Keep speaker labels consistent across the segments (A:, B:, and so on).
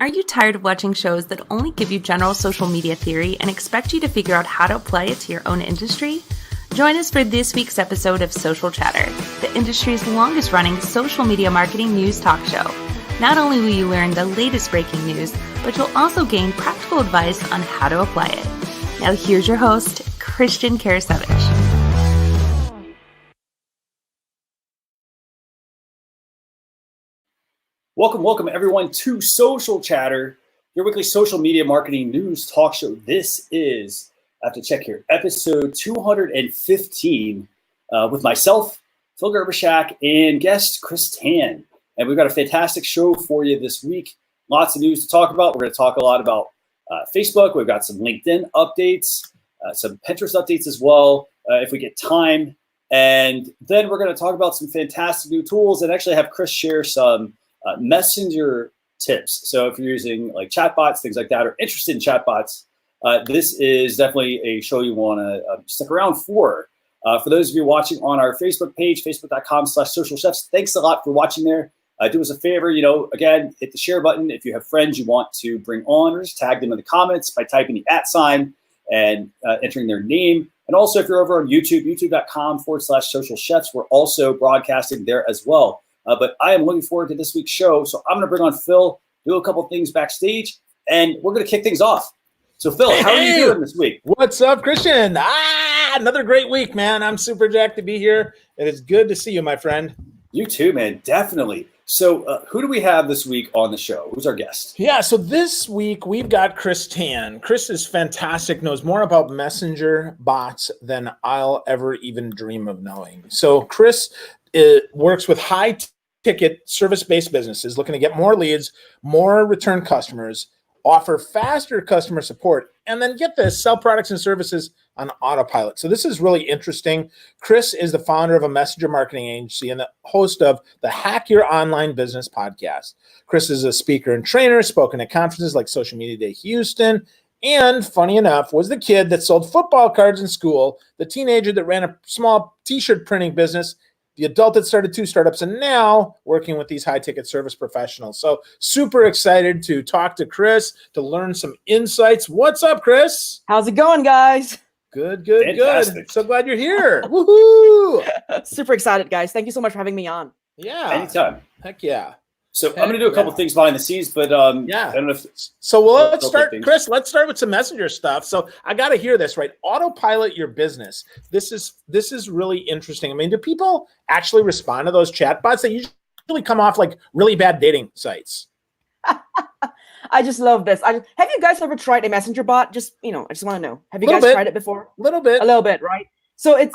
A: Are you tired of watching shows that only give you general social media theory and expect you to figure out how to apply it to your own industry? Join us for this week's episode of Social Chatter, the industry's longest-running social media marketing news talk show. Not only will you learn the latest breaking news, but you'll also gain practical advice on how to apply it. Now here's your host, Karasiewicz.
B: Welcome everyone to Social Chatter, your weekly social media marketing news talk show. This is, I have to check here, episode 215 with myself, Phil Gerbyshak, and guest Chrys. And we've got a fantastic show for you this week. Lots of news to talk about. We're going to talk a lot about Facebook. We've got some LinkedIn updates, some Pinterest updates as well, if we get time. And then we're going to talk about some fantastic new tools and actually have Chrys share some messenger tips. So if you're using like chatbots, things like that, or interested in chatbots, this is definitely a show you want to stick around for. For those of you watching on our Facebook page, facebook.com/socialchefs, thanks a lot for watching there. Do us a favor, again, hit the share button. If you have friends you want to bring on, or just tag them in the comments by typing the @ and entering their name. And also if you're over on YouTube, youtube.com/socialchefs, we're also broadcasting there as well. But I am looking forward to this week's show. So I'm going to bring on Phil, do a couple things backstage, and we're going to kick things off. So Phil, how are you doing this week?
C: What's up, Christian? Another great week, man. I'm super jacked to be here. It is good to see you, my friend.
B: You too, man. Definitely. So who do we have this week on the show? Who's our guest?
C: Yeah, so this week we've got Chrys. Chrys is fantastic, knows more about messenger bots than I'll ever even dream of knowing. So Chrys works with high-ticket service-based businesses looking to get more leads, more return customers, offer faster customer support, and then get this, sell products and services on autopilot. So this is really interesting. Chrys is the founder of a messenger marketing agency and the host of the Hack Your Online Business podcast. Chrys is a speaker and trainer, spoken at conferences like Social Media Day Houston, and funny enough, was the kid that sold football cards in school, the teenager that ran a small t-shirt printing business, the adult that started 2 startups, and now working with these high-ticket service professionals. So super excited to talk to Chrys, to learn some insights. What's up, Chrys?
D: How's it going, guys?
C: Good.
B: Fantastic.
C: So glad you're here. Woohoo!
D: Super excited, guys. Thank you so much for having me on.
C: Yeah.
B: Anytime.
C: Heck yeah.
B: So I'm going to do a couple things behind the scenes, but I don't know if...
C: So let's start, Chrys, let's start with some messenger stuff. So I got to hear this, right? Autopilot your business. This is really interesting. I mean, do people actually respond to those chatbots? They usually come off like really bad dating sites.
D: I just love this. Have you guys ever tried a messenger bot? I just want to know. Have you guys tried it before?
C: A little bit, right?
D: So it's,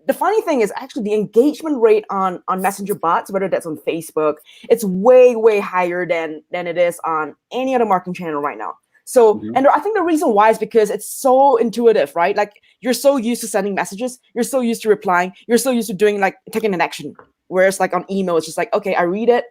D: the funny thing is actually the engagement rate on messenger bots, whether that's on Facebook, it's way, way higher than it is on any other marketing channel right now. So, and I think the reason why is because it's so intuitive, right? Like you're so used to sending messages, you're so used to replying, you're so used to doing like taking an action. Whereas like on email, it's just like, okay, I read it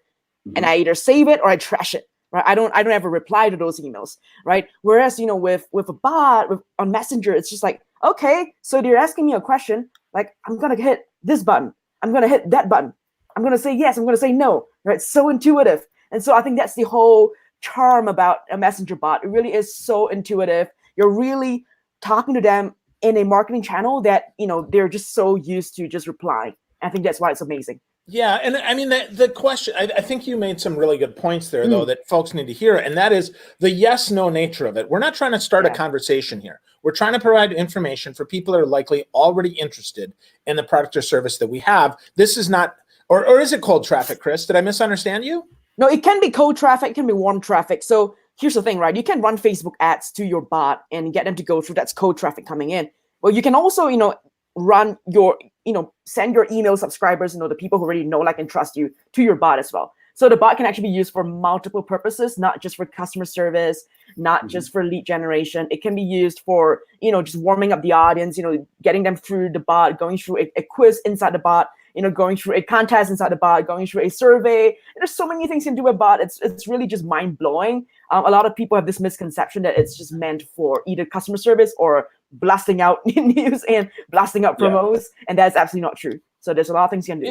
D: and I either save it or I trash it. Right? I don't ever reply to those emails, right? Whereas, with a bot on Messenger, it's just like, okay, so they're asking me a question, like I'm gonna hit this button, I'm gonna hit that button, I'm gonna say yes, I'm gonna say no, right? So intuitive. And so I think that's the whole charm about a messenger bot. It really is so intuitive. You're really talking to them in a marketing channel that, they're just so used to just replying. I think that's why it's amazing.
C: Yeah, and I mean, the question, I think you made some really good points there, though, that folks need to hear, and that is the yes-no nature of it. We're not trying to start a conversation here. We're trying to provide information for people that are likely already interested in the product or service that we have. This is not, or is it cold traffic, Chrys? Did I misunderstand you?
D: No, it can be cold traffic, it can be warm traffic. So here's the thing, right? You can run Facebook ads to your bot and get them to go through, that's cold traffic coming in. Well, you can also, run your, send your email subscribers, the people who already know, like, and trust you to your bot as well. So the bot can actually be used for multiple purposes, not just for customer service, not just for lead generation. It can be used for, just warming up the audience, getting them through the bot, going through a quiz inside the bot, going through a contest inside the bot, going through a survey. There's so many things you can do with a bot. It's really just mind blowing. A lot of people have this misconception that it's just meant for either customer service or blasting out news and blasting out promos, and that's absolutely not true. So there's a lot of things you can do.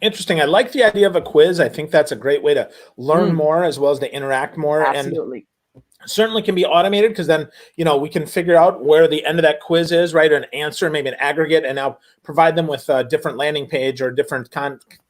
C: Interesting. I like the idea of a quiz. I think that's a great way to learn more as well as to interact more.
D: Absolutely.
C: And certainly can be automated, because then, we can figure out where the end of that quiz is, right? An answer, maybe an aggregate, and now provide them with a different landing page or different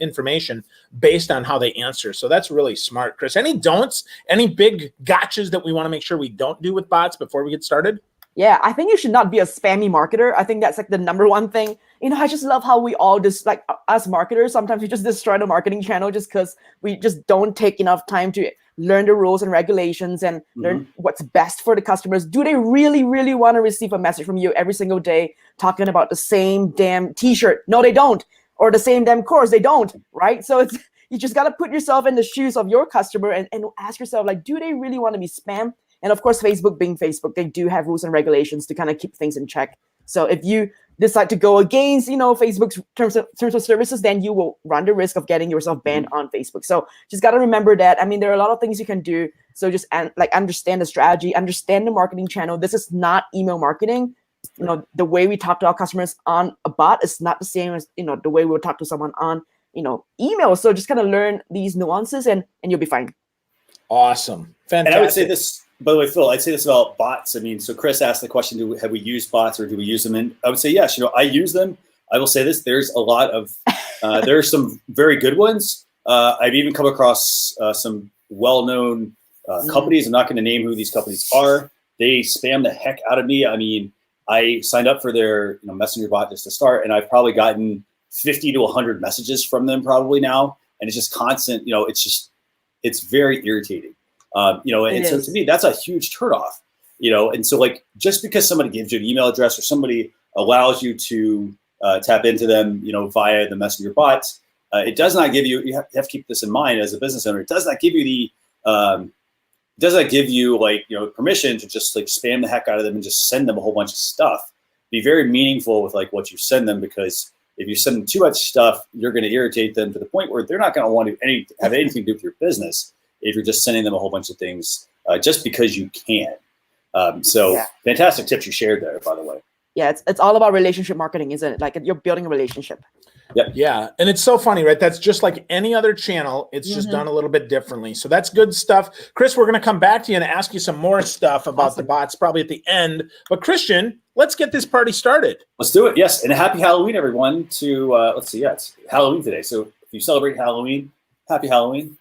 C: information based on how they answer. So that's really smart, Chrys. Any don'ts, any big gotchas that we want to make sure we don't do with bots before we get started?
D: Yeah, I think you should not be a spammy marketer. I think that's like the number one thing. I just love how we all just, like, us marketers, sometimes we just destroy the marketing channel just because we just don't take enough time to learn the rules and regulations and learn what's best for the customers. Do they really, really want to receive a message from you every single day talking about the same damn t-shirt? No, they don't. Or the same damn course? They don't, right? So you just got to put yourself in the shoes of your customer and ask yourself, like, do they really want to be spammed? And of course, Facebook being Facebook, they do have rules and regulations to kind of keep things in check. So if you decide to go against, Facebook's terms of services, then you will run the risk of getting yourself banned on Facebook. So just got to remember that. I mean, there are a lot of things you can do. So just understand the strategy, understand the marketing channel. This is not email marketing. The way we talk to our customers on a bot is not the same as, the way we would talk to someone on, email. So just kind of learn these nuances and you'll be fine.
C: Awesome. Fantastic.
B: And I would say this, by the way, Phil, I'd say this about bots. I mean, so Chrys asked the question, have we used bots or do we use them? And I would say, yes, I use them. I will say this, there's a lot of, there are some very good ones. I've even come across some well-known companies. I'm not going to name who these companies are. They spam the heck out of me. I mean, I signed up for their messenger bot just to start, and I've probably gotten 50 to 100 messages from them probably now. And it's just constant, it's very irritating. And so to me, that's a huge turnoff, and so, like, just because somebody gives you an email address or somebody allows you to tap into them, via the messenger bots, it does not give you have to keep this in mind as a business owner. It does not give you permission to just, like, spam the heck out of them and just send them a whole bunch of stuff. Be very meaningful with, like, what you send them, because if you send them too much stuff, you're going to irritate them to the point where they're not going to want to have anything to do with your business if you're just sending them a whole bunch of things just because you can. Fantastic tips you shared there, by the way.
D: Yeah, it's all about relationship marketing, isn't it? Like, you're building a relationship.
B: Yep.
C: Yeah, and it's so funny, right? That's just like any other channel. It's just done a little bit differently. So that's good stuff. Chrys, we're going to come back to you and ask you some more stuff about the bots probably at the end. But Christian, let's get this party started.
B: Let's do it. Yes, and happy Halloween, everyone. It's Halloween today. So if you celebrate Halloween, happy Halloween.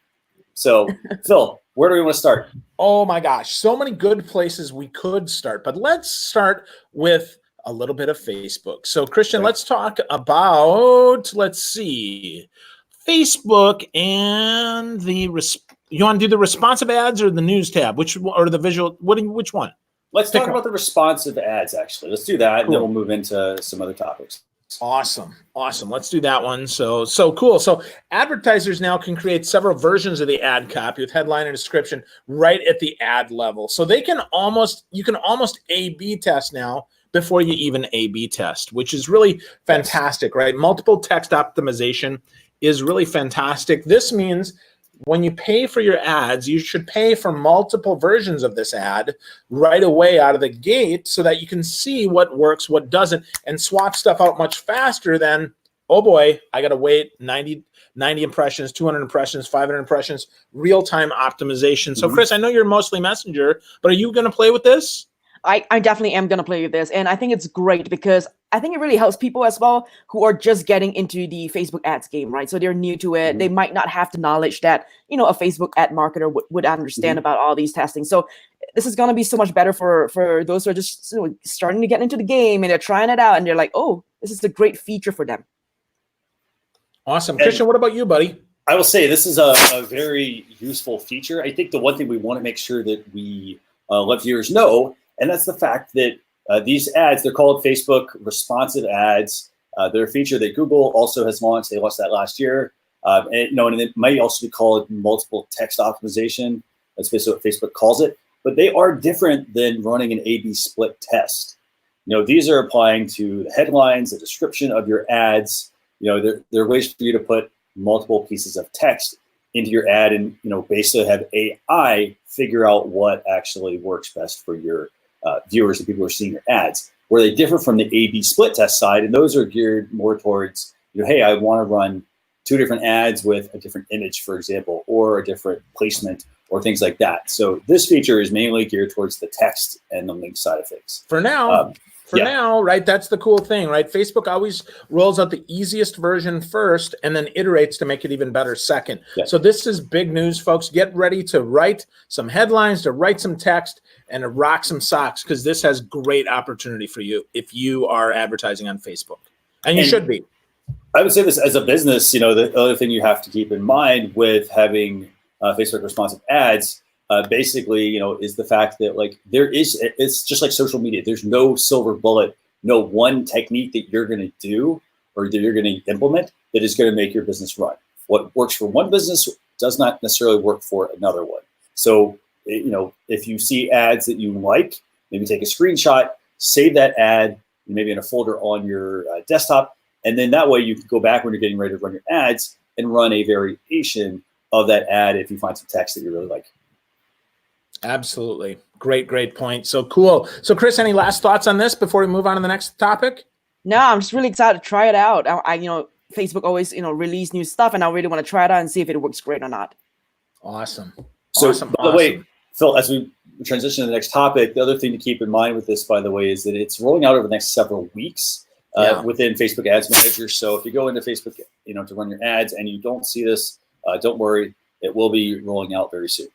B: So, Phil, where do we want to start?
C: Oh my gosh, so many good places we could start, but let's start with a little bit of Facebook. So, Christian, let's talk about, Facebook and you want to do the responsive ads or the news tab? Which one?
B: Let's talk about the responsive ads, actually. Let's do that, and then we'll move into some other topics.
C: Awesome. Let's do that one. So cool. So advertisers now can create several versions of the ad copy with headline and description right at the ad level. So you can almost A/B test now before you even A/B test, which is really fantastic, right? Multiple text optimization is really fantastic. This means when you pay for your ads, you should pay for multiple versions of this ad right away out of the gate so that you can see what works, what doesn't, and swap stuff out much faster than, oh boy, I got to wait 90 impressions, 200 impressions, 500 impressions, real-time optimization. So, Chrys, I know you're mostly Messenger, but are you going to play with this?
D: I definitely am going to play with this. And I think it's great because I think it really helps people as well who are just getting into the Facebook ads game, right? So they're new to it. They might not have the knowledge that, a Facebook ad marketer would understand about all these testing. So this is going to be so much better for those who are just starting to get into the game and they're trying it out and they're like, oh, this is a great feature for them.
C: Awesome. Christian, what about you, buddy?
B: I will say this is a very useful feature. I think the one thing we want to make sure that we let viewers know, and that's the fact that these ads, they're called Facebook responsive ads. They're a feature that Google also has launched. They launched that last year. And it might also be called multiple text optimization. That's basically what Facebook calls it. But they are different than running an A/B split test. These are applying to the headlines, the description of your ads. There are ways for you to put multiple pieces of text into your ad and, basically have AI figure out what actually works best for your viewers and people who are seeing your ads. Where they differ from the A/B split test side, and those are geared more towards hey, I want to run 2 different ads with a different image, for example, or a different placement or things like that. So this feature is mainly geared towards the text and the link side of things.
C: For now. Now, right? That's the cool thing, right? Facebook always rolls out the easiest version first and then iterates to make it even better second.
B: Yeah.
C: So this is big news, folks. Get ready to write some headlines, to write some text, and to rock some socks, because this has great opportunity for you if you are advertising on Facebook. And you should be.
B: I would say this as a business, the other thing you have to keep in mind with having Facebook responsive ads, basically, is the fact that it's just like social media. There's no silver bullet, no one technique that you're going to do or that you're going to implement that is going to make your business run. What works for one business does not necessarily work for another one. So, if you see ads that you like, maybe take a screenshot, save that ad, maybe in a folder on your desktop, and then that way you can go back when you're getting ready to run your ads and run a variation of that ad if you find some text that you really like.
C: Absolutely. Great point. So cool. So Chrys, any last thoughts on this before we move on to the next topic?
D: No, I'm just really excited to try it out. I Facebook always, release new stuff, and I really want to try it out and see if it works great or not.
C: Awesome.
B: So by the way, Phil, as we transition to the next topic, the other thing to keep in mind with this, by the way, is that it's rolling out over the next several weeks within Facebook Ads Manager. So if you go into Facebook, to run your ads and you don't see this, don't worry, it will be rolling out very soon.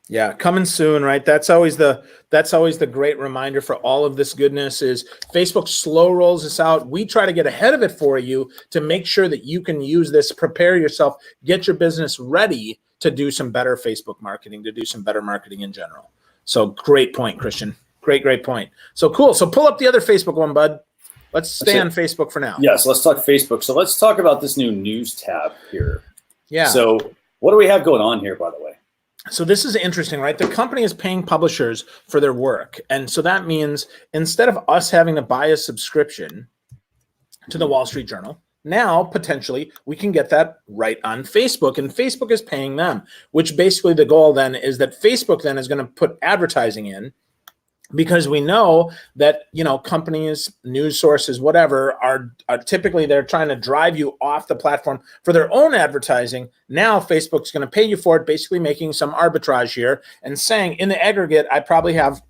C: Yeah, coming soon, right? That's always the great reminder for all of this goodness is Facebook slow rolls this out. We try to get ahead of it for you to make sure that you can use this, prepare yourself, get your business ready to do some better Facebook marketing, to do some better marketing in general. So great point, Christian. Great point. So cool. So pull up the other Facebook one, bud. Let's stay on Facebook for now.
B: Yeah, so let's talk Facebook. So let's talk about this new news tab here.
C: Yeah.
B: So what do we have going on here, by the way?
C: So this is interesting, right? The company is paying publishers for their work. And so that means instead of us having to buy a subscription to the Wall Street Journal, now potentially we can get that right on Facebook, and Facebook is paying them, which basically the goal then is that Facebook then is going to put advertising in, because we know that, companies, news sources, whatever, are typically they're trying to drive you off the platform for their own advertising. Now Facebook's going to pay you for it, basically making some arbitrage here and saying in the aggregate, I probably have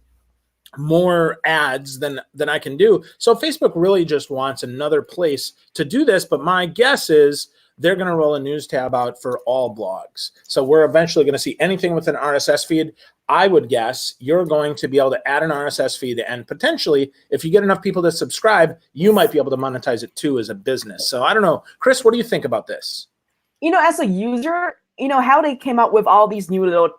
C: more ads than I can do. So Facebook really just wants another place to do this. But my guess is they're going to roll a news tab out for all blogs. So we're eventually going to see anything with an RSS feed. I would guess you're going to be able to add an RSS feed, and potentially, if you get enough people to subscribe, you might be able to monetize it too as a business. So I don't know. Chrys, what do you think about this?
D: As a user, how they came out with all these new little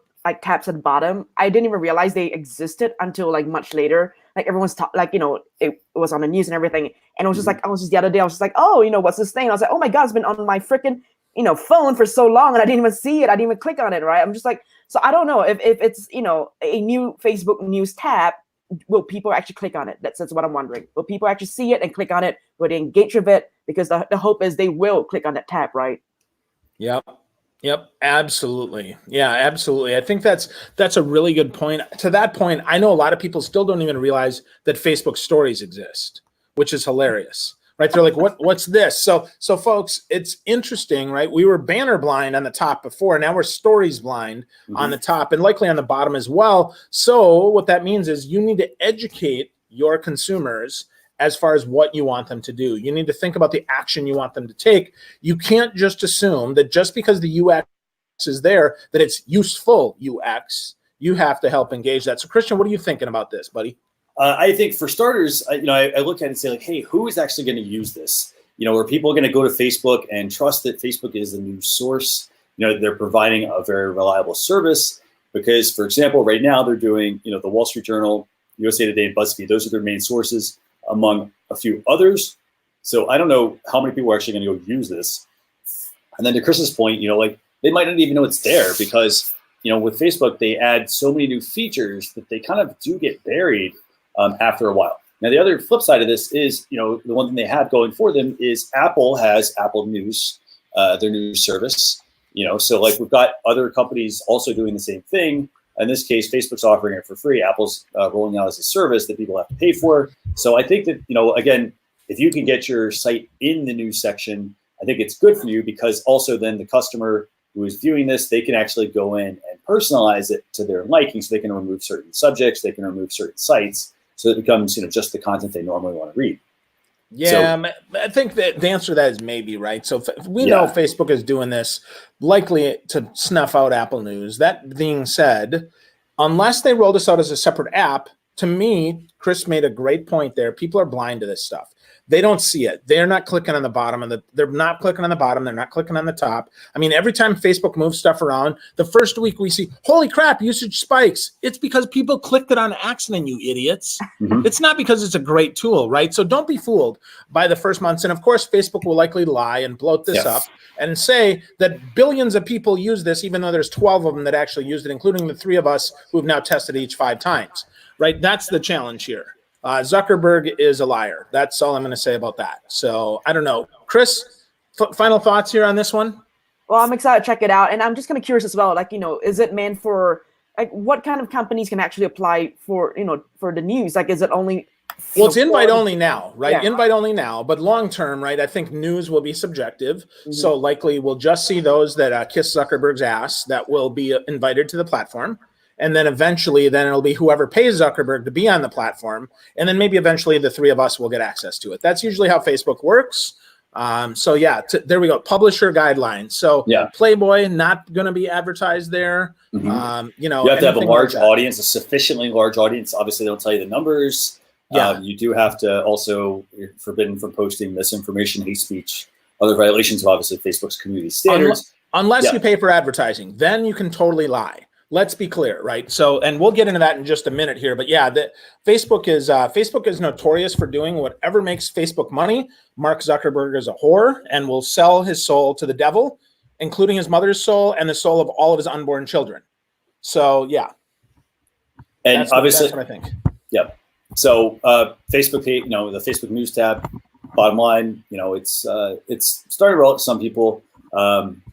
D: tabs at the bottom, I didn't even realize they existed until much later. Everyone's it was on the news and everything. And it was just the other day, I was just like, oh, what's this thing? And I was like, oh my God, it's been on my freaking, phone for so long and I didn't even see it. I didn't even click on it, right? I'm just like, so I don't know if it's, a new Facebook news tab, will people actually click on it? That's what I'm wondering. Will people actually see it and click on it? Will they engage with it? Because the hope is they will click on that tab, right?
C: Yep, absolutely. Yeah, absolutely. I think that's a really good point. To that point, I know a lot of people still don't even realize that Facebook stories exist, which is hilarious. Right? They're like, what's this? So folks, it's interesting, right? We were banner blind on the top before. Now we're stories blind on the top and likely on the bottom as well. So what that means is you need to educate your consumers as far as what you want them to do. You need to think about the action you want them to take. You can't just assume that just because the UX is there, that it's useful UX. You have to help engage that. So Christian, what are you thinking about this, buddy?
B: I think for starters, I look at it and say hey, who is actually going to use this? Are people going to go to Facebook and trust that Facebook is the news source? They're providing a very reliable service because, for example, right now they're doing, the Wall Street Journal, USA Today, and BuzzFeed. Those are their main sources among a few others. So I don't know how many people are actually going to go use this. And then to Chris's point, they might not even know it's there because, with Facebook, they add so many new features that they kind of do get buried after a while. Now, the other flip side of this is, the one thing they have going for them is Apple has Apple News, their news service, so we've got other companies also doing the same thing. In this case, Facebook's offering it for free. Apple's rolling out as a service that people have to pay for. So I think that, again, if you can get your site in the news section, I think it's good for you because also then the customer who is viewing this, they can actually go in and personalize it to their liking. So they can remove certain subjects, they can remove certain sites. So it becomes, just the content they normally want to read.
C: Yeah, so, I think that the answer to that is maybe, right? So we know Facebook is doing this likely to snuff out Apple News. That being said, unless they roll this out as a separate app, to me, Chrys made a great point there. People are blind to this stuff. They don't see it. They're not clicking on the bottom they're not clicking on the bottom. They're not clicking on the top. I mean, every time Facebook moves stuff around, the first week we see, holy crap, usage spikes. It's because people clicked it on accident, you idiots. Mm-hmm. It's not because it's a great tool, right? So don't be fooled by the first months. And of course, Facebook will likely lie and bloat this up and say that billions of people use this, even though there's 12 of them that actually used it, including the 3 of us who have now tested each 5 times, right? That's the challenge here. Zuckerberg is a liar. That's all I'm going to say about that. So I don't know. Chrys, final thoughts here on this one?
D: Well, I'm excited to check it out. And I'm just kind of curious as well, is it meant for, what kind of companies can actually apply for, for the news? Is it only...
C: Well, it's invite only now, right? Yeah. Invite only now, but long term, right? I think news will be subjective. Mm-hmm. So likely we'll just see those that kiss Zuckerberg's ass that will be invited to the platform. And then eventually, it'll be whoever pays Zuckerberg to be on the platform. And then maybe eventually the 3 of us will get access to it. That's usually how Facebook works. There we go. Publisher guidelines. So Playboy, not going to be advertised there. Mm-hmm. You have
B: to have a large audience, a sufficiently large audience. Obviously, they don't tell you the numbers. Yeah. You do have to also, you're forbidden from posting misinformation, hate speech, other violations of obviously Facebook's community standards.
C: Unless you pay for advertising, then you can totally lie. Let's be clear, right? So, and we'll get into that in just a minute here, but Facebook is notorious for doing whatever makes Facebook money. Mark Zuckerberg is a whore and will sell his soul to the devil, including his mother's soul and the soul of all of his unborn children. So, yeah.
B: And obviously,
C: that's what I think.
B: Yep. So, Facebook, the Facebook News tab, bottom line, it's starting to roll out to some people.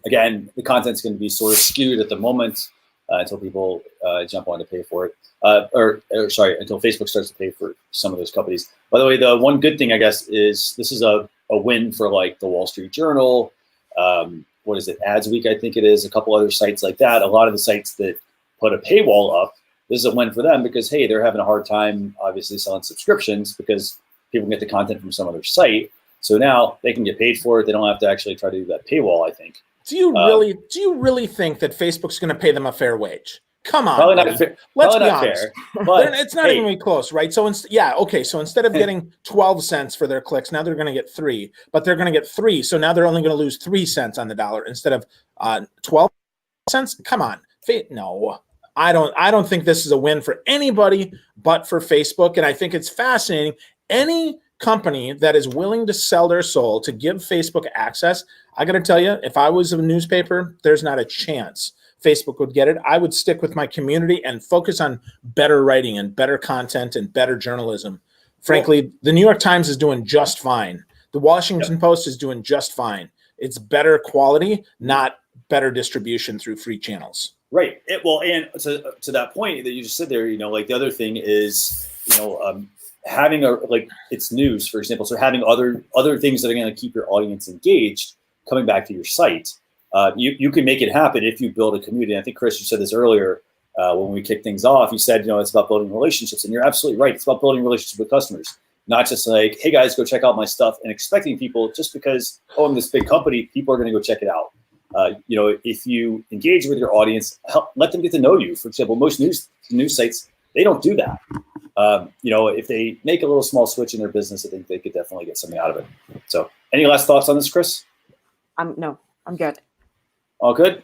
B: Again, the content's going to be sort of skewed at the moment. Until people jump on to pay for it, until Facebook starts to pay for some of those companies. By the way, the one good thing, I guess, is this is a win for like the Wall Street Journal. What is it? Ads Week, I think it is. A couple other sites like that. A lot of the sites that put a paywall up, this is a win for them because, hey, they're having a hard time, obviously, selling subscriptions because people get the content from some other site. So now they can get paid for it. They don't have to actually try to do that paywall, I think.
C: Do you really think that Facebook's going to pay them a fair wage? Come on,
B: probably not fair.
C: Let's be honest. But it's not even close, right? So So instead of getting 12 cents for their clicks, now they're going to get 3, but they're going to get 3. So now they're only going to lose 3 cents on the dollar instead of 12 cents. Come on, no, I don't think this is a win for anybody but for Facebook, and I think it's fascinating. Any company that is willing to sell their soul to give Facebook access, I got to tell you, if I was a newspaper, there's not a chance Facebook would get it. I would stick with my community and focus on better writing and better content and better journalism. Frankly, the New York Times is doing just fine. The Washington Post is doing just fine. It's better quality, not better distribution through free channels.
B: Right. And to that point that you just said there, the other thing is, having it's news, for example, so having other things that are going to keep your audience engaged coming back to your site, you can make it happen if you build a community. And I think, Chrys, you said this earlier when we kicked things off. You said, it's about building relationships, and you're absolutely right. It's about building relationships with customers, not just like, hey guys, go check out my stuff, and expecting people just because I'm this big company, people are going to go check it out. If you engage with your audience, let them get to know you. For example, most news sites, they don't do that. If they make a little small switch in their business, I think they could definitely get something out of it. So, any last thoughts on this, Chrys?
D: No, I'm good.
B: All good?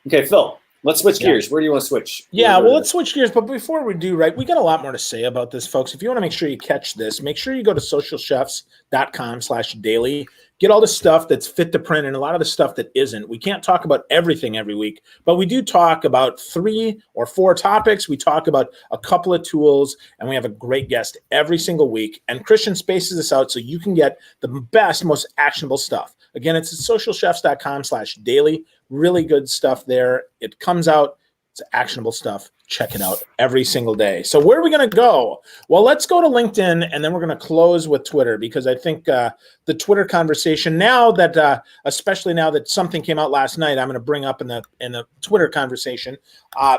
B: Okay, Phil, let's switch gears. Where do you want to switch?
C: Let's switch gears. But before we do, we got a lot more to say about this, folks. If you want to make sure you catch this, make sure you go to socialchefs.com/daily. Get all the stuff that's fit to print and a lot of the stuff that isn't. We can't talk about everything every week, but we do talk about 3 or 4 topics. We talk about a couple of tools, and we have a great guest every single week. And Christian spaces this out so you can get the best, most actionable stuff. Again, it's at socialchefs.com/daily. Really good stuff there. It comes out. It's actionable stuff. check it out every single day. So where are we going to go? Well, let's go to LinkedIn, and then we're going to close with Twitter, because I think the Twitter conversation now that, especially now that something came out last night, I'm going to bring up in the Twitter conversation.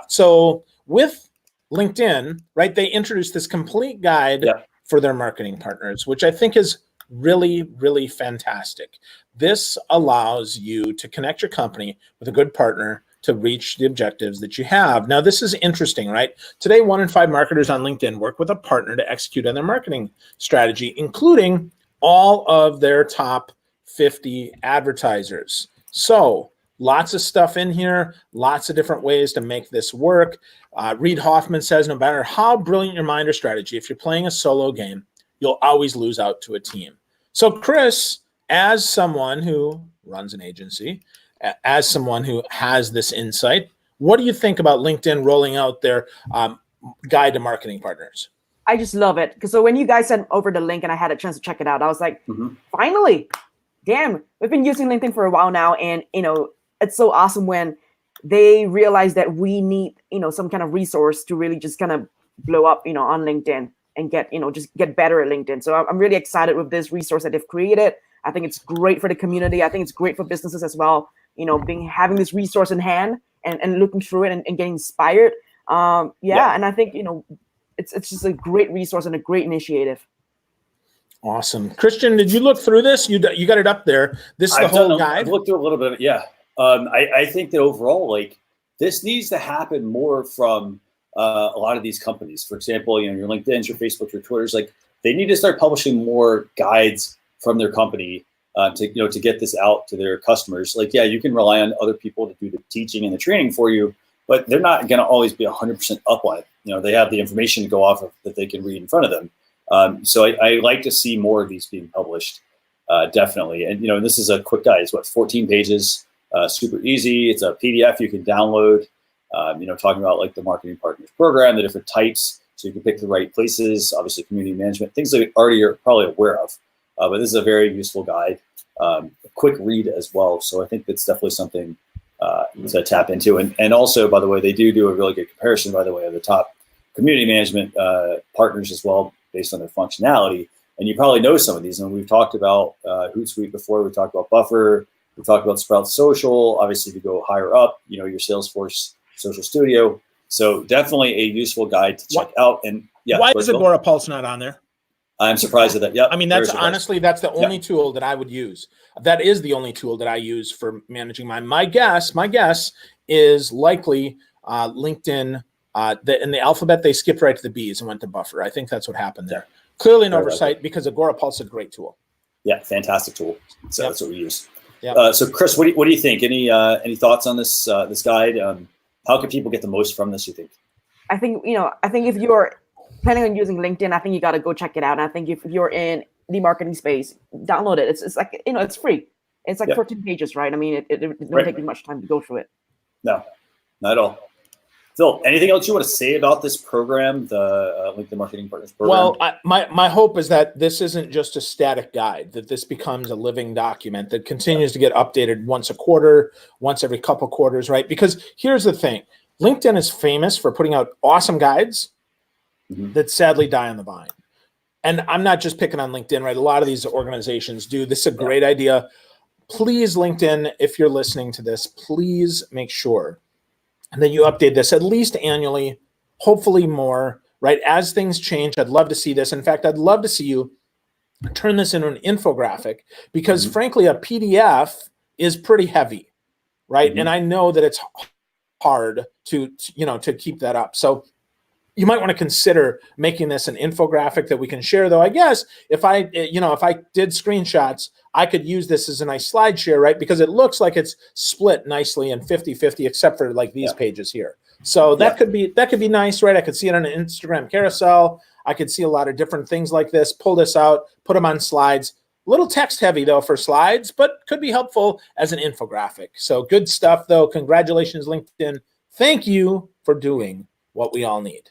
C: So with LinkedIn, right, they introduced this complete guide for their marketing partners, which I think is really, really fantastic. This allows you to connect your company with a good partner to reach the objectives that you have. Now, this is interesting, right? Today, 1 in 5 marketers on LinkedIn work with a partner to execute on their marketing strategy, including all of their top 50 advertisers. So lots of stuff in here, lots of different ways to make this work. Reid Hoffman says, no matter how brilliant your mind or strategy, if you're playing a solo game, you'll always lose out to a team. So Chrys, as someone who runs an agency, as someone who has this insight, what do you think about LinkedIn rolling out their guide to marketing partners?
D: I just love it. Because so when you guys sent over the link and I had a chance to check it out, I was like, finally, damn, we've been using LinkedIn for a while now. And, it's so awesome when they realize that we need, some kind of resource to really just kind of blow up, on LinkedIn and get, just get better at LinkedIn. So I'm really excited with this resource that they've created. I think it's great for the community. I think it's great for businesses as well. Having this resource in hand and looking through it and getting inspired. And I think, it's just a great resource and a great initiative.
C: Awesome. Christian, did you look through this? You got it up there. This is the whole guide?
B: I've looked through a little bit of it, yeah. I think that overall, this needs to happen more from a lot of these companies. For example, your LinkedIn's, your Facebooks, your Twitters, they need to start publishing more guides from their company to get this out to their customers. You can rely on other people to do the teaching and the training for you, but they're not going to always be 100% up on it. They have the information to go off of that they can read in front of them. So I like to see more of these being published, definitely. And, this is a quick guide. It's 14 pages, super easy. It's a PDF you can download, talking about the marketing partners program, the different types, so you can pick the right places, obviously community management, things that you already are probably aware of. But this is a very useful guide, a quick read as well. So I think that's definitely something to tap into. And also, by the way, they do a really good comparison, by the way, of the top community management partners as well, based on their functionality. And you probably know some of these. And we've talked about Hootsuite before. We talked about Buffer. We talked about Sprout Social. Obviously, if you go higher up, your Salesforce Social Studio. So definitely a useful guide to check out. And
C: why is Agorapulse not on there?
B: I'm surprised at that. Yeah,
C: I mean, that's honestly, that's the only tool that I would use. That is the only tool that I use for managing my guess is likely LinkedIn. In the alphabet, they skipped right to the B's and went to Buffer. I think that's what happened there. Clearly an oversight, because Agorapulse is a great tool. Yeah,
B: fantastic tool. So that's what we use. Yeah. So Chrys, what do you think? Any thoughts on this guide? How can people get the most from this, you think?
D: I think if you're planning on using LinkedIn, I think you got to go check it out. And I think if you're in the marketing space, download it. It's like, it's free. It's 14 pages, right? I mean, it doesn't take you much time to go through it.
B: No, not at all. Phil, anything else you want to say about this program, the LinkedIn Marketing Partners program?
C: Well, my hope is that this isn't just a static guide, that this becomes a living document that continues to get updated once a quarter, once every couple quarters, right? Because here's the thing. LinkedIn is famous for putting out awesome guides that sadly die on the vine. And I'm not just picking on LinkedIn, right? A lot of these organizations do. This is a great idea. Please, LinkedIn, if you're listening to this, please make sure that you update this at least annually, hopefully more, right? As things change, I'd love to see this. In fact, I'd love to see you turn this into an infographic, because frankly, a PDF is pretty heavy, right? And I know that it's hard to keep that up. So you might want to consider making this an infographic that we can share, though. I guess if I did screenshots, I could use this as a nice slide share, right? Because it looks like it's split nicely in 50-50, except for these pages here. So that could be nice, right? I could see it on an Instagram carousel. I could see a lot of different things like this. Pull this out, put them on slides. A little text heavy though for slides, but could be helpful as an infographic. So good stuff though. Congratulations, LinkedIn. Thank you for doing what we all need.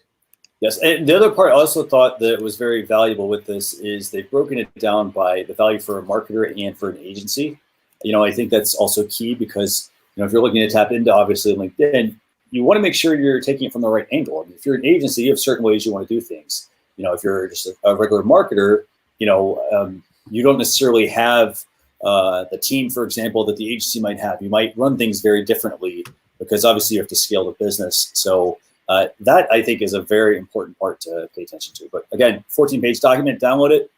B: Yes, and the other part I also thought that was very valuable with this is they've broken it down by the value for a marketer and for an agency. I think that's also key, because if you're looking to tap into obviously LinkedIn, you want to make sure you're taking it from the right angle. I mean, if you're an agency, you have certain ways you want to do things. If you're just a regular marketer, you don't necessarily have the team, for example, that the agency might have. You might run things very differently because obviously you have to scale the business. So that I think is a very important part to pay attention to. But again, 14-page document, download it,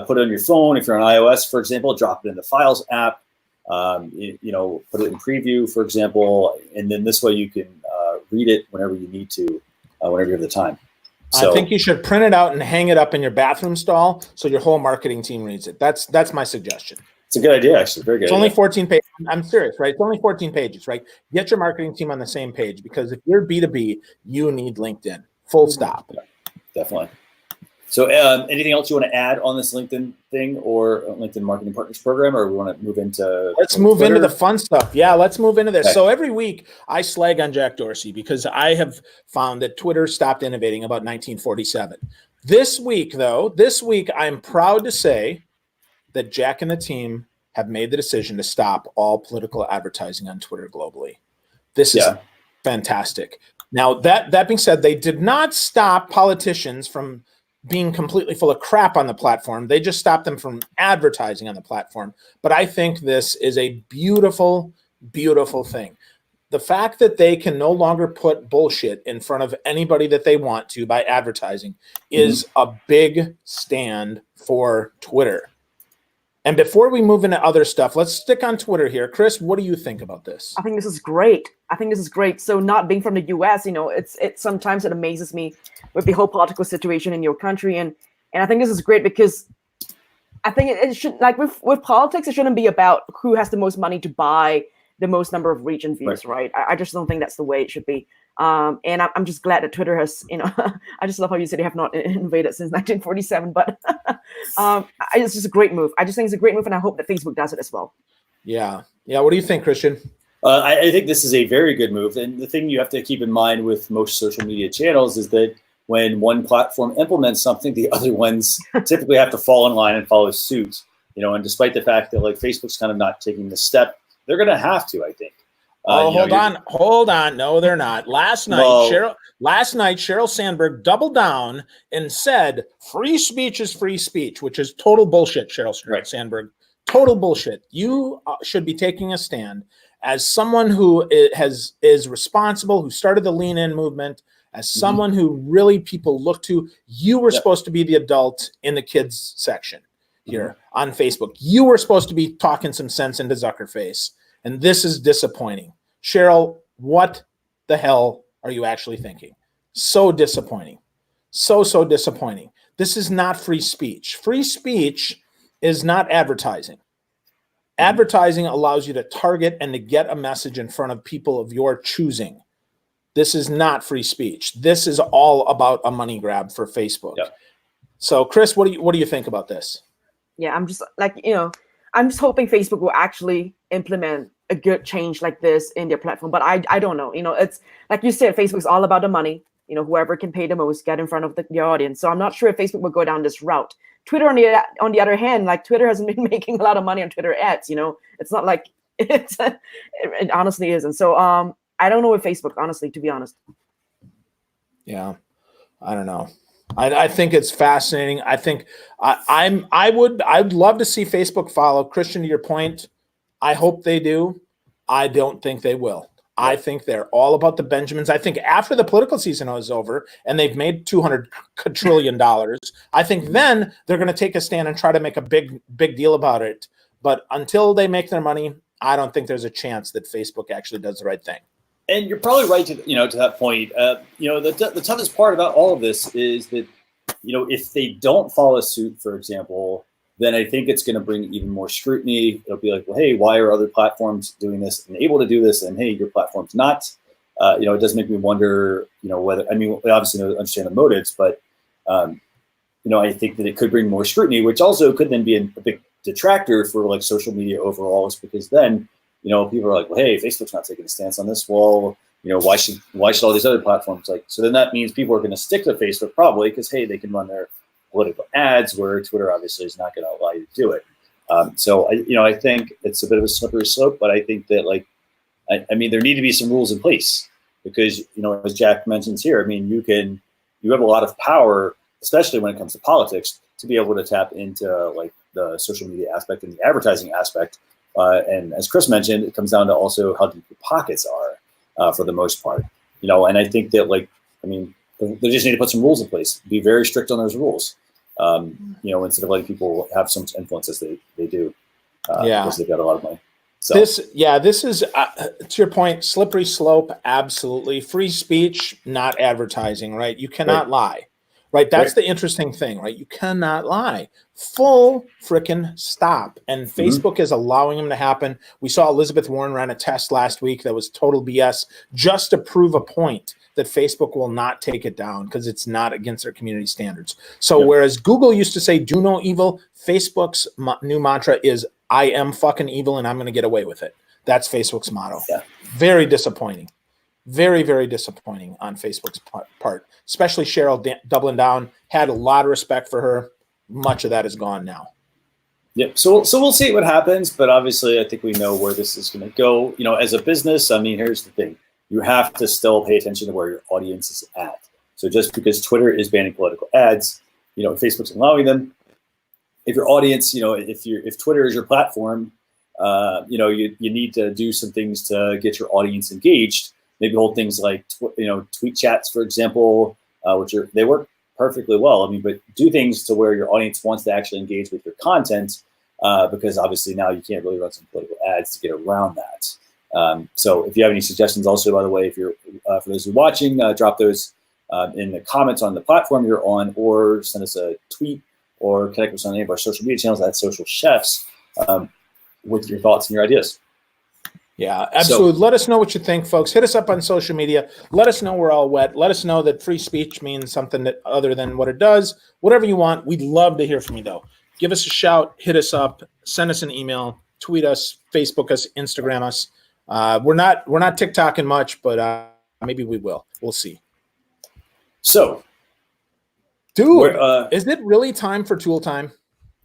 B: put it on your phone. If you're on iOS, for example, drop it in the Files app. Put it in preview, for example, and then this way you can read it whenever you need to, whenever you have the time. So,
C: I think you should print it out and hang it up in your bathroom stall so your whole marketing team reads it. That's my suggestion.
B: It's a good idea, actually. Very good.
C: It's only 14 pages. I'm serious, right? It's only 14 pages, right? Get your marketing team on the same page because if you're B2B, you need LinkedIn. Full stop.
B: Yeah, definitely. So anything else you want to add on this LinkedIn thing or LinkedIn Marketing Partners Program, or we want to move into
C: Twitter? Into the fun stuff. Yeah, let's move into this. Okay. So every week I slag on Jack Dorsey because I have found that Twitter stopped innovating about 1947. This week, I'm proud to say that Jack and the team have made the decision to stop all political advertising on Twitter globally. This is fantastic. Now, that being said, they did not stop politicians from being completely full of crap on the platform. They just stopped them from advertising on the platform. But I think this is a beautiful, beautiful thing. The fact that they can no longer put bullshit in front of anybody that they want to by advertising is a big stand for Twitter. And before we move into other stuff, let's stick on Twitter here. Chrys, what do you think about this?
D: I think this is great. So not being from the US, it's sometimes it amazes me with the whole political situation in your country. And I think this is great because I think it should, like with politics, it shouldn't be about who has the most money to buy the most number of reach and views, right? I just don't think that's the way it should be. And I'm just glad that Twitter has, I just love how you said they have not innovated since 1947, but it's just a great move. I just think it's a great move, and I hope that Facebook does it as well.
C: Yeah. What do you think, Christian?
B: I think this is a very good move. And the thing you have to keep in mind with most social media channels is that when one platform implements something, the other ones typically have to fall in line and follow suit. And despite the fact that like Facebook's kind of not taking the step, they're going to have to, I think.
C: Hold on. No, they're not. Last night, Sheryl Sandberg doubled down and said, free speech is free speech, which is total bullshit, Sheryl Sandberg. Total bullshit. You should be taking a stand as someone who is responsible, who started the Lean In movement, as someone who really people look to. You were supposed to be the adult in the kids section here on Facebook. You were supposed to be talking some sense into Zuckerface. And this is disappointing. Sheryl, what the hell are you actually thinking? So disappointing. So disappointing. This is not free speech. Free speech is not advertising. Advertising allows you to target and to get a message in front of people of your choosing. This is not free speech. This is all about a money grab for Facebook. Yep. So, Chrys, what do you think about this?
D: Yeah, I'm just I'm just hoping Facebook will actually implement a good change like this in their platform. But I don't know. It's like you said, Facebook's all about the money. Whoever can pay the most, get in front of their audience. So I'm not sure if Facebook will go down this route. Twitter, on the other hand, like Twitter hasn't been making a lot of money on Twitter ads. It's not like it honestly isn't. So I don't know with Facebook, honestly, to be honest.
C: Yeah, I don't know. I think it's fascinating. I think I'd love to see Facebook follow. Christian, to your point, I hope they do. I don't think they will. I think they're all about the Benjamins. I think after the political season is over and they've made $200 trillion, I think then they're going to take a stand and try to make a big deal about it. But until they make their money, I don't think there's a chance that Facebook actually does the right thing.
B: And you're probably right to that point. The toughest part about all of this is that, if they don't follow suit, for example, then I think it's going to bring even more scrutiny. It'll be like, well, hey, why are other platforms doing this and able to do this? And hey, your platform's not. It does make me wonder, whether, we obviously understand the motives, but, I think that it could bring more scrutiny, which also could then be a big detractor for like social media overall, because then, people are like, well, hey, Facebook's not taking a stance on this. Well, why should all these other platforms so then that means people are going to stick to Facebook probably because, hey, they can run their political ads where Twitter obviously is not going to allow you to do it. So I think it's a bit of a slippery slope, but I think that there need to be some rules in place. because, as Jack mentions here, I mean, you have a lot of power, especially when it comes to politics, to be able to tap into like the social media aspect and the advertising aspect. And as Chrys mentioned, it comes down to also how deep your pockets are for the most part, and I think that they just need to put some rules in place, be very strict on those rules, instead of letting people have so much influence as they do, because they've got a lot of money. So
C: this is to your point, slippery slope. Absolutely. Free speech, not advertising, right? You cannot lie, right? That's the interesting thing, right? You cannot lie. Full frickin' stop. And Facebook is allowing them to happen. We saw Elizabeth Warren ran a test last week that was total BS just to prove a point that Facebook will not take it down because it's not against their community standards. So whereas Google used to say, do no evil, Facebook's new mantra is, I am fucking evil and I'm going to get away with it. That's Facebook's motto. Yeah. Very disappointing. Very, very disappointing on Facebook's part, especially Cheryl doubling down. Had a lot of respect for her. Much of that is gone now.
B: Yep. So we'll see what happens, but obviously I think we know where this is going to go. As a business, I mean, here's the thing. You have to still pay attention to where your audience is at. So just because Twitter is banning political ads, Facebook's allowing them. If your audience, if Twitter is your platform, you need to do some things to get your audience engaged. Maybe hold things like, tweet chats, for example, they work perfectly well. I mean, but do things to where your audience wants to actually engage with your content, because obviously now you can't really run some political ads to get around that. So if you have any suggestions also, by the way, if you're, for those who are watching, drop those in the comments on the platform you're on, or send us a tweet, or connect with us on any of our social media channels at Social Chefs with your thoughts and your ideas.
C: Yeah, absolutely. So, let us know what you think, folks. Hit us up on social media. Let us know we're all wet. Let us know that free speech means something that other than what it does. Whatever you want. We'd love to hear from you, though. Give us a shout. Hit us up. Send us an email. Tweet us. Facebook us. Instagram us. We're not TikToking much, but maybe we will. We'll see.
B: So,
C: dude, is it really time for tool time?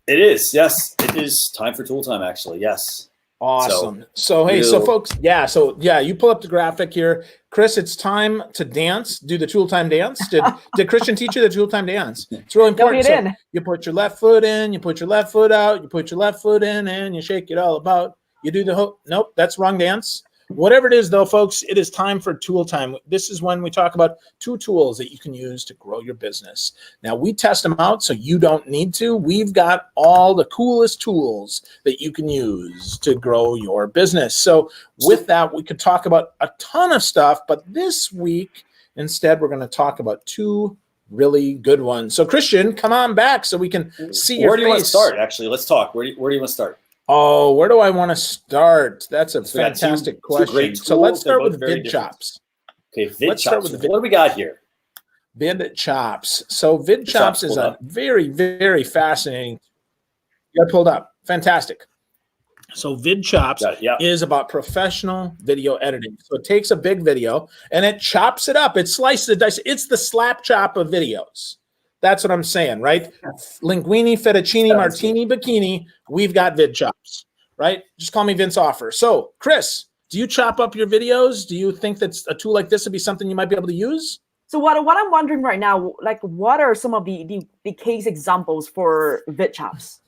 B: It is. Yes, it is time for tool time. Actually, yes.
C: Awesome. So hey, folks, you pull up the graphic here. Chrys, it's time to dance. Do the tool time dance. Did Christian teach you the tool time dance? It's really important. So you put your left foot in, you put your left foot out, you put your left foot in, and you shake it all about. You do the nope, that's wrong dance. Whatever it is, though, folks, it is time for tool time. This is when we talk about 2 tools that you can use to grow your business. Now, we test them out, so you don't need to. We've got all the coolest tools that you can use to grow your business. So with that, we could talk about a ton of stuff, but this week, instead, we're going to talk about 2 really good ones. So, Christian, come on back so we can see your face.
B: Where do you want to start, actually? Let's talk. Where do you want to start?
C: Oh, where do I want to start? That's a fantastic question. So let's start with Vidchops.
B: Okay, Vidchops. What do we got here?
C: Vidchops. So Vidchops is a very, very fascinating. You got pulled up. Fantastic. So Vidchops is about professional video editing. So it takes a big video and it chops it up. It slices it, dice. It's the slap chop of videos. That's what I'm saying, right? Linguine, fettuccine, martini, bikini. We've got Vidchops, right? Just call me Vince Offer. So, Chrys, do you chop up your videos? Do you think that a tool like this would be something you might be able to use?
D: So what I'm wondering right now, like, what are some of the case examples for Vidchops?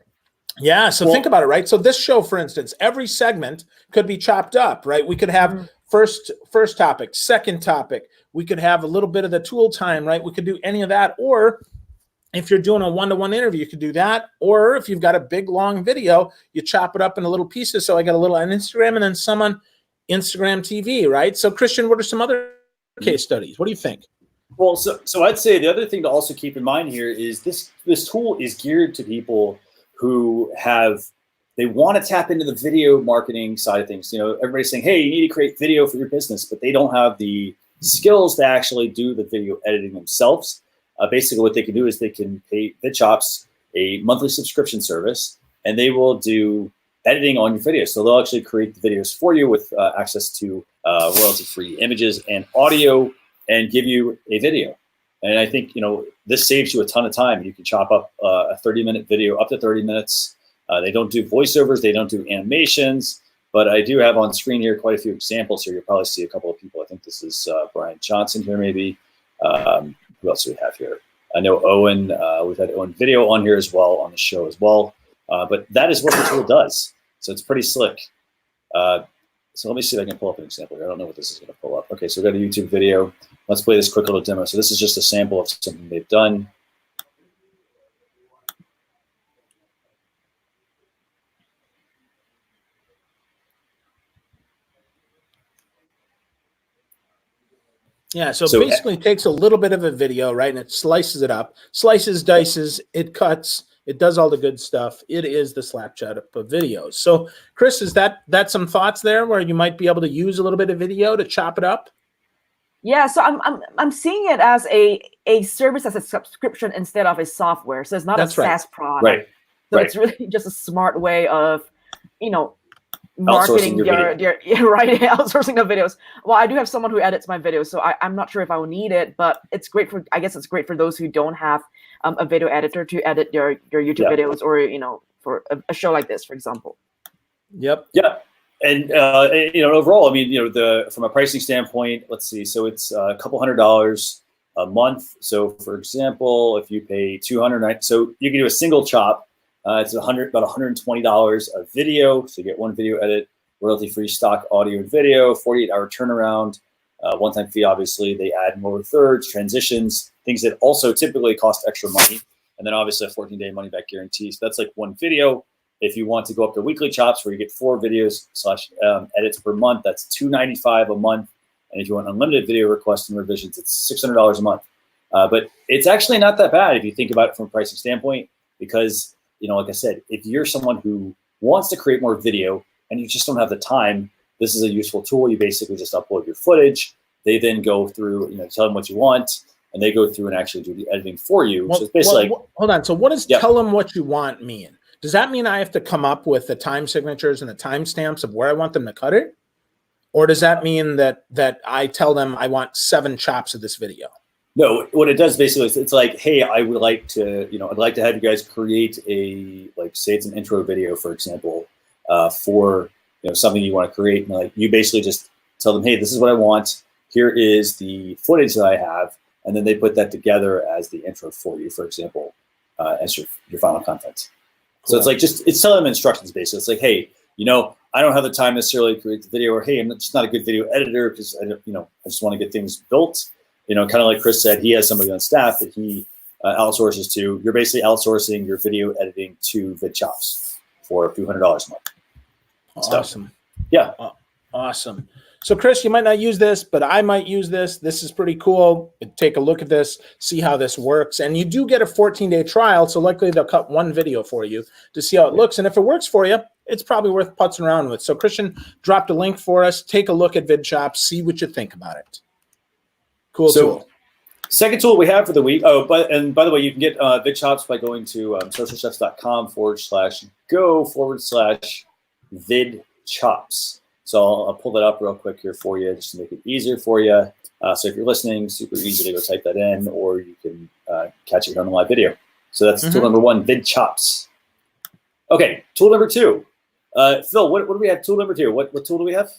C: Yeah, so think about it, right? So this show, for instance, every segment could be chopped up, right? We could have first topic, second topic. We could have a little bit of the tool time, right? We could do any of that, or if you're doing a one-to-one interview, you could do that. Or if you've got a big, long video, you chop it up into little pieces. So I got a little on Instagram and then some on Instagram TV, right? So, Christian, what are some other case studies? What do you think?
B: Well, so I'd say the other thing to also keep in mind here is this tool is geared to people who they want to tap into the video marketing side of things. Everybody's saying, hey, you need to create video for your business, but they don't have the skills to actually do the video editing themselves. Basically, what they can do is they can pay Vidchops a monthly subscription service, and they will do editing on your videos. So they'll actually create the videos for you with access to royalty-free images and audio, and give you a video. And I think this saves you a ton of time. You can chop up a 30-minute video up to 30 minutes. They don't do voiceovers, they don't do animations, But I do have on screen here quite a few examples here. You'll probably see a couple of people. I think this is Brian Johnson here, maybe. Who else do we have here? I know Owen. We've had Owen Video on here as well, on the show as well. But that is what the tool does. So it's pretty slick. So let me see if I can pull up an example here. I don't know what this is going to pull up. Okay, so we've got a YouTube video. Let's play this quick little demo. So this is just a sample of something they've done.
C: Yeah, so basically it takes a little bit of a video, right? And it slices it up, slices, dices, it cuts, it does all the good stuff. It is the Slapchat of videos. So Chrys, is that some thoughts there where you might be able to use a little bit of video to chop it up?
D: Yeah, so I'm seeing it as a service, as a subscription instead of a software. So it's not a SaaS product.
B: Right.
D: So it's really just a smart way of, marketing your outsourcing the videos. Well, I do have someone who edits my videos, so I'm not sure if I will need it, but it's great for, I guess it's great for those who don't have a video editor to edit your YouTube videos, or for a show like this, for example.
C: Yep.
B: Yeah. And overall, I mean, from a pricing standpoint, let's see. So it's a couple $100 a month. So for example, if you pay $200, so you can do a single chop. It's about $120 a video. So you get one video edit, royalty-free stock audio and video, 48-hour turnaround, one-time fee. Obviously, they add more thirds, transitions, things that also typically cost extra money, and then obviously a 14-day money-back guarantee. So that's like one video. If you want to go up to weekly chops, where you get 4 videos / edits per month, that's $295 a month. And if you want unlimited video requests and revisions, it's $600 a month. But it's actually not that bad if you think about it from a pricing standpoint, because like I said, if you're someone who wants to create more video and you just don't have the time, this is a useful tool. You basically just upload your footage. They then go through, tell them what you want, and they go through and actually do the editing for you. So it's basically
C: hold on. So what does tell them what you want mean? Does that mean I have to come up with the time signatures and the timestamps of where I want them to cut it? Or does that mean that I tell them I want 7 chops of this video?
B: No, what it does basically is it's like, hey, I would like to, I'd like to have you guys create a, say it's an intro video, for example, for, something you want to create. And you basically just tell them, hey, this is what I want. Here is the footage that I have. And then they put that together as the intro for you, for example, as your final content. Cool. So it's like it's telling them instructions basically. It's like, hey, I don't have the time necessarily to create the video, or hey, I'm just not a good video editor because I just want to get things built. Kind of like Chrys said, he has somebody on staff that he outsources to. You're basically outsourcing your video editing to Vidchops for a few $100 a month.
C: Awesome.
B: Yeah.
C: Awesome. So Chrys, you might not use this, but I might use this. This is pretty cool. Take a look at this, see how this works. And you do get a 14-day trial, so likely they'll cut one video for you to see how it looks. And if it works for you, it's probably worth putzing around with. So Christian dropped a link for us. Take a look at Vidchops, see what you think about it. Cool tool.
B: Second tool we have for the week. Oh, by the way, you can get Vidchops by going to socialchefs.com/go/Vidchops. So I'll pull that up real quick here for you just to make it easier for you. So if you're listening, super easy to go type that in, or you can catch it on the live video. So that's tool number 1, Vidchops. Okay, tool number 2. Phil, what do we have? Tool number 2. What tool do we have?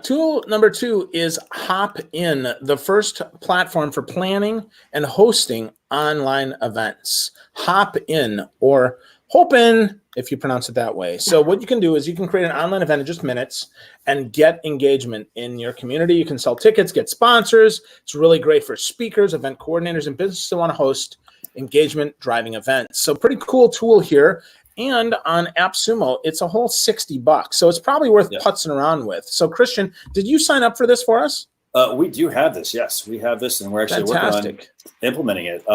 C: Tool number 2 is Hopin, the first platform for planning and hosting online events. Hopin, or Hopin, if you pronounce it that way. So what you can do is you can create an online event in just minutes and get engagement in your community. You can sell tickets, get sponsors. It's really great for speakers, event coordinators, and businesses that want to host engagement-driving events. So pretty cool tool here. And on AppSumo, it's a whole $60. So it's probably worth putzing around with. So Christian, did you sign up for this for us?
B: We do have this. Yes, we have this, and we're actually working on implementing it.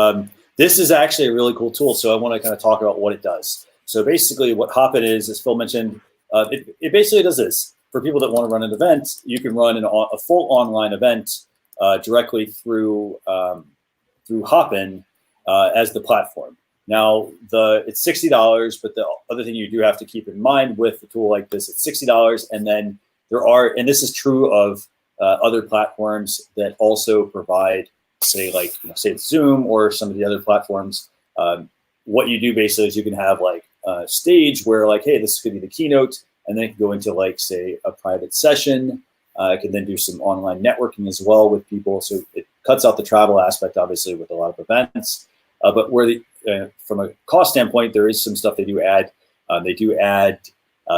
B: This is actually a really cool tool. So I want to kind of talk about what it does. So basically what Hopin is, as Phil mentioned, it basically does this. For people that want to run an event, you can run a full online event directly through Hopin as the platform. Now, it's $60, but the other thing you do have to keep in mind with a tool like this, it's $60, and then and this is true of other platforms that also provide, say it's Zoom or some of the other platforms. What you do basically is you can have like a stage where hey, this could be the keynote. and then it can go into like, say, a private session. It can then do some online networking as well with people. So it cuts out the travel aspect, obviously, with a lot of events. But from a cost standpoint, there is some stuff they do add. They do add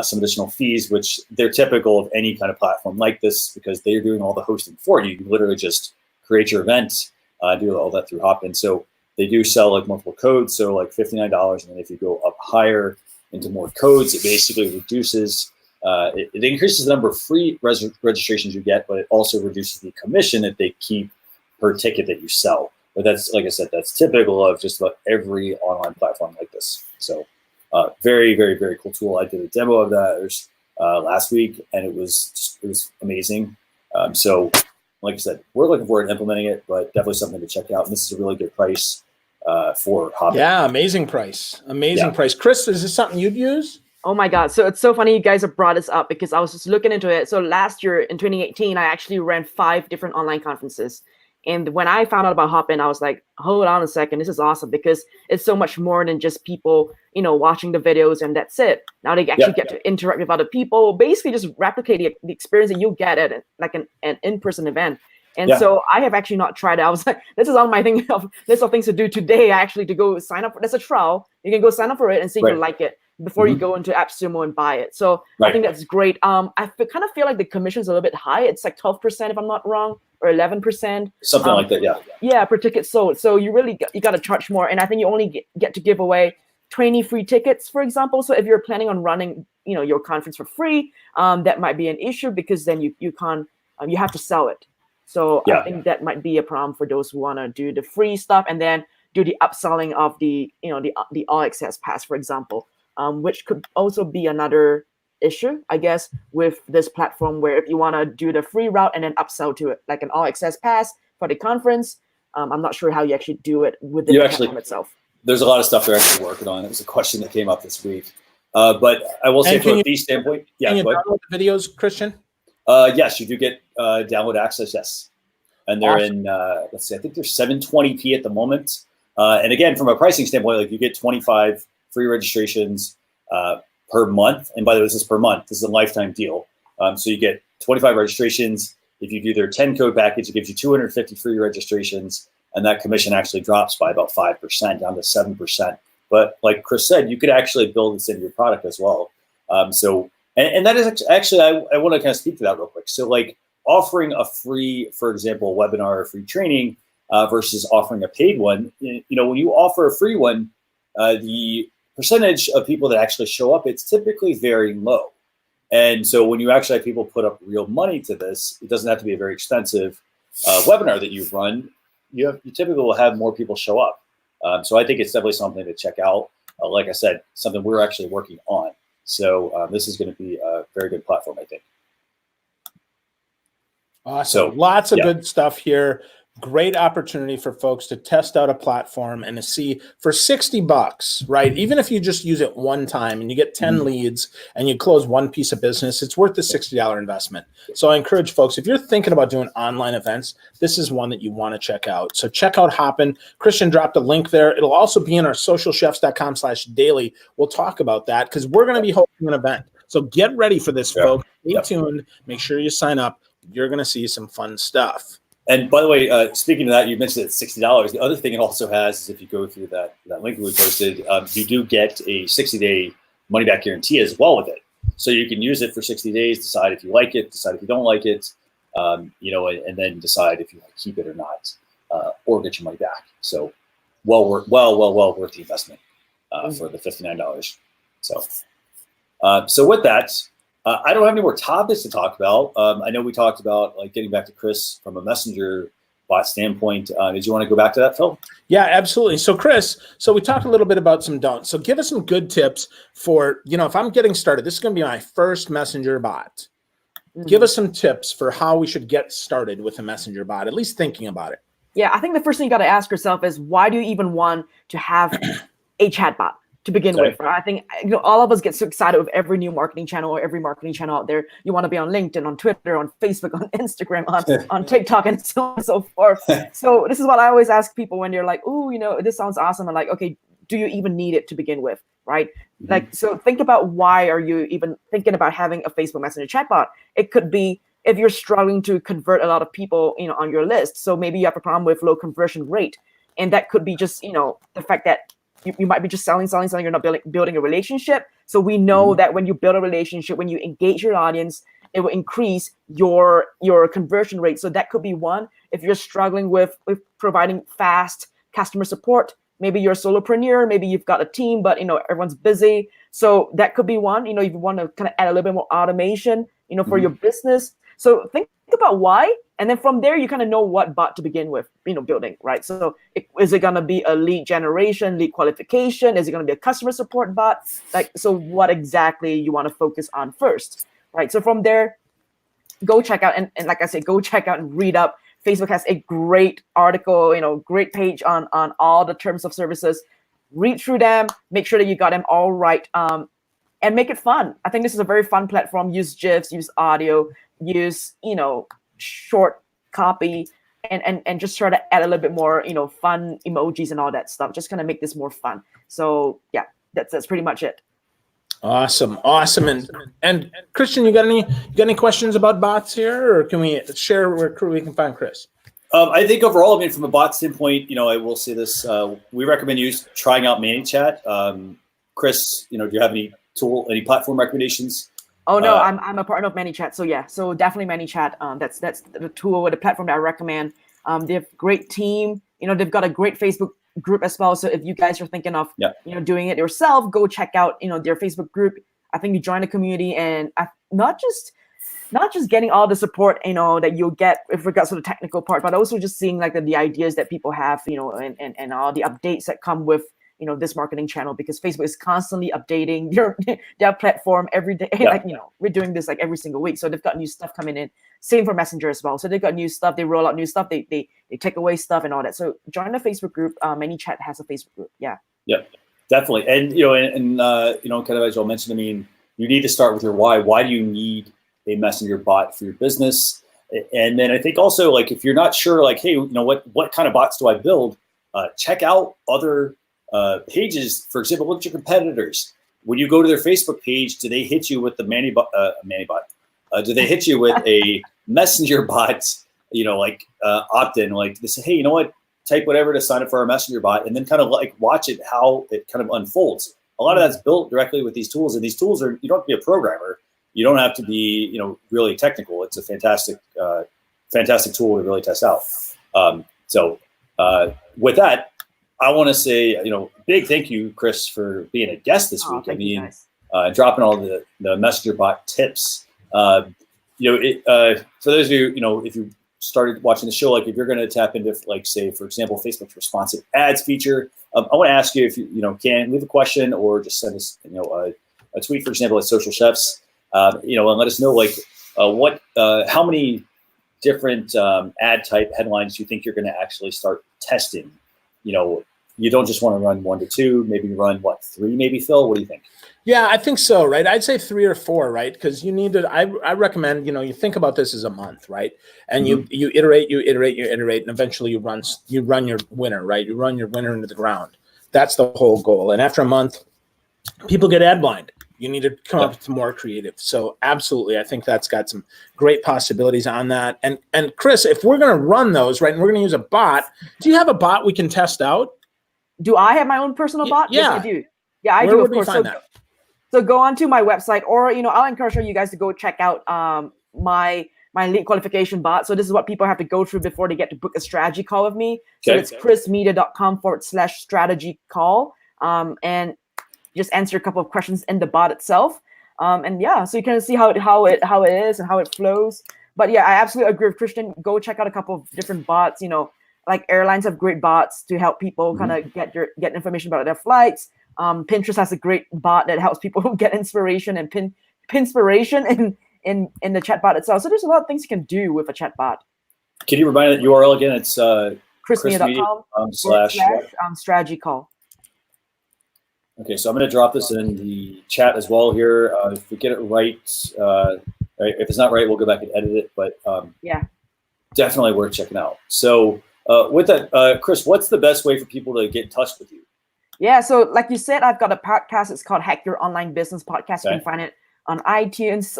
B: some additional fees, which they're typical of any kind of platform like this, because they're doing all the hosting for you. You literally just create your event, do all that through Hopin. So they do sell like multiple codes, so like $59. And then if you go up higher into more codes, it basically reduces, it increases the number of free registrations you get, but it also reduces the commission that they keep per ticket that you sell. But that's, like I said, that's typical of just about every online platform like this. So very, very, very cool tool. I did a demo of that last week, and it was amazing. So like I said, we're looking forward to implementing it, but definitely something to check out. And this is a really good price for Hopin.
C: Yeah, amazing price. Amazing price. Chrys, is this something you'd use?
D: Oh my God. So it's so funny you guys have brought this up, because I was just looking into it. So last year in 2018, I actually ran 5 different online conferences. And when I found out about Hopin, I was like, hold on a second, this is awesome, because it's so much more than just people, watching the videos and that's it. Now they actually get to interact with other people, basically just replicate the experience that you'll get at like an in-person event. And so I have actually not tried it. I was like, this is on my list of things to do today, actually, to go sign up. That's a trial. You can go sign up for it and see if you like it before you go into AppSumo and buy it. So I think that's great. I kind of feel like the commission's a little bit high. It's like 12% if I'm not wrong, or 11%.
B: Something like that, yeah.
D: Yeah, per ticket sold. So you really you got to charge more. And I think you only get to give away 20 free tickets, for example. So if you're planning on running, your conference for free, that might be an issue, because then you can't, you have to sell it. So I think that might be a problem for those who want to do the free stuff and then do the upselling of the all access pass, for example, which could also be another issue, I guess, with this platform, where if you want to do the free route and then upsell to it, like an all access pass for the conference, I'm not sure how you actually do it within the platform itself.
B: There's a lot of stuff they're actually working on. It was a question that came up this week. But I will say, from a fee standpoint,
C: can you download the videos, Christian?
B: Yes, you do get download access, yes. And they're in, let's see, I think they're 720p at the moment. And again, from a pricing standpoint, like you get 25 free registrations per month. And by the way, this is per month. This is a lifetime deal. So you get 25 registrations. If you do their 10 code package, it gives you 250 free registrations. And that commission actually drops by about 5%, down to 7%. But like Chrys said, you could actually build this into your product as well. And that is actually, I want to kind of speak to that real quick. So like offering a free, for example, webinar or free training versus offering a paid one, when you offer a free one, the percentage of people that actually show up, it's typically very low. And so when you actually have people put up real money to this, it doesn't have to be a very expensive webinar that you run. You typically will have more people show up. So I think it's definitely something to check out. Like I said, something we're actually working on. So this is going to be a very good platform, I think.
C: Awesome. So, lots of good stuff here. Great opportunity for folks to test out a platform and to see for $60, right? Even if you just use it one time and you get 10 leads and you close one piece of business, it's worth the $60 investment. So I encourage folks, if you're thinking about doing online events, this is one that you want to check out. So check out Hopin. Christian dropped a link there. It'll also be in our socialchefs.com/daily. We'll talk about that because we're going to be hosting an event. So get ready for this, folks. Stay tuned. Make sure you sign up. You're going to see some fun stuff.
B: And by the way, speaking of that, you mentioned it's $60. The other thing it also has is if you go through that link we posted, you do get a 60-day money-back guarantee as well with it. So you can use it for 60 days, decide if you like it, decide if you don't like it, and then decide if you want to keep it or not, or get your money back. So well worth the investment for the $59. So with that, I don't have any more topics to talk about. I know we talked about like getting back to Chrys from a messenger bot standpoint. Did you want to go back to that, Phil?
C: Yeah, absolutely. So Chrys, we talked a little bit about some don'ts. So give us some good tips for, if I'm getting started, this is going to be my first messenger bot. Give us some tips for how we should get started with a messenger bot, at least thinking about it.
D: Yeah, I think the first thing you got to ask yourself is, why do you even want to have a chatbot to begin with? I think all of us get so excited with every new marketing channel or every marketing channel out there. You want to be on LinkedIn, on Twitter, on Facebook, on Instagram, on TikTok, and so on and so forth. So this is what I always ask people when they're like, "Oh, this sounds awesome." I'm like, "Okay, do you even need it to begin with, right? Like, so think about why are you even thinking about having a Facebook Messenger chatbot? It could be if you're struggling to convert a lot of people, on your list. So maybe you have a problem with low conversion rate, and that could be just, the fact that you might be just selling. You're not building a relationship. So we know that when you build a relationship, when you engage your audience, it will increase your conversion rate. So that could be one. If you're struggling with providing fast customer support, maybe you're a solopreneur, maybe you've got a team, but everyone's busy. So that could be one. If you want to kind of add a little bit more automation, for your business. So think about why, and then from there you kind of know what bot to begin with, building, right? So is it going to be a lead generation, lead qualification? Is it going to be a customer support bot? So what exactly you want to focus on first, right? So from there, go check out, and like I said, go check out and read up. Facebook has a great article, great page on all the terms of services. Read through them, make sure that you got them all right, and make it fun. I think this is a very fun platform. Use GIFs, use audio, use, short copy, and just try to add a little bit more, fun emojis and all that stuff. Just kind of make this more fun. So yeah, that's pretty much it.
C: Awesome. And Christian, you got any questions about bots here, or can we share where we can find Chrys?
B: I think overall, from a bot standpoint, I will say this: we recommend trying out ManyChat. Chrys, do you have any platform recommendations?
D: Oh no, I'm a partner of ManyChat, so yeah, so definitely ManyChat. That's the tool or the platform that I recommend. They have a great team. They've got a great Facebook group as well. So if you guys are thinking of doing it yourself, go check out their Facebook group. I think you join the community, and not just getting all the support that you'll get with regards to the technical part, but also just seeing like the ideas that people have, and all the updates that come with this marketing channel, because Facebook is constantly updating their platform every day. We're doing this like every single week, so they've got new stuff coming in. Same for Messenger as well. So they've got new stuff. They roll out new stuff. They take away stuff and all that. So join the Facebook group. ManyChat has a Facebook group. Yeah,
B: definitely. And kind of as y'all mentioned, you need to start with your why. Why do you need a messenger bot for your business? And then I think also, like, if you're not sure, like, hey, what kind of bots do I build? Check out other pages. For example, look at your competitors. When you go to their Facebook page, do they hit you with the Manibot? Do they hit you with a messenger bot? Opt-in. Like they say, hey, type whatever to sign up for our messenger bot, and then kind of like watch it how it kind of unfolds. A lot of that's built directly with these tools, and these tools you don't have to be a programmer. You don't have to be really technical. It's a fantastic tool to really test out. So with that, I want to say, big thank you, Chrys, for being a guest this week. Dropping all the messenger bot tips. For those of you, if you started watching the show, like if you're going to tap into, like, say, for example, Facebook's responsive ads feature, I want to ask you if you can leave a question or just send us, a tweet, for example, at Social Chefs, and let us know, like, how many different ad type headlines you think you're going to actually start testing. You don't just want to run 1 to 2, maybe run 3, maybe, Phil? What do you think?
C: Yeah, I think so, right? I'd say 3 or 4, right? Because you need to, I recommend, you think about this as a month, right? And you iterate, and eventually you run your winner, right? You run your winner into the ground. That's the whole goal. And after a month, people get ad blind. You need to come up with more creative. So absolutely, I think that's got some great possibilities on that. And Chrys, if we're going to run those, right, and we're going to use a bot, do you have a bot we can test out?
D: Do I have my own personal bot?
C: Yeah.
D: Yes, I do. Yeah, I
C: Where
D: do,
C: would
D: of course.
C: we find that?
D: So go onto my website, or I'll encourage you guys to go check out my lead qualification bot. So this is what people have to go through before they get to book a strategy call with me. So it's chrismedia.com/strategy call. And just answer a couple of questions in the bot itself. And yeah, so you can see how it is and how it flows. But yeah, I absolutely agree with Christian. Go check out a couple of different bots. Like airlines have great bots to help people kind of get information about their flights. Pinterest has a great bot that helps people get inspiration and pinspiration in the chat bot itself. So there's a lot of things you can do with a chat bot.
B: Can you remind the URL again? It's
D: chrismedia.com/strategy call.
B: Okay, so I'm going to drop this in the chat as well here. If we get it right, if it's not right, we'll go back and edit it. But definitely worth checking out. So with that, Chrys, what's the best way for people to get in touch with you?
D: Yeah, so like you said, I've got a podcast. It's called Hack Your Online Business Podcast. You can find it on iTunes,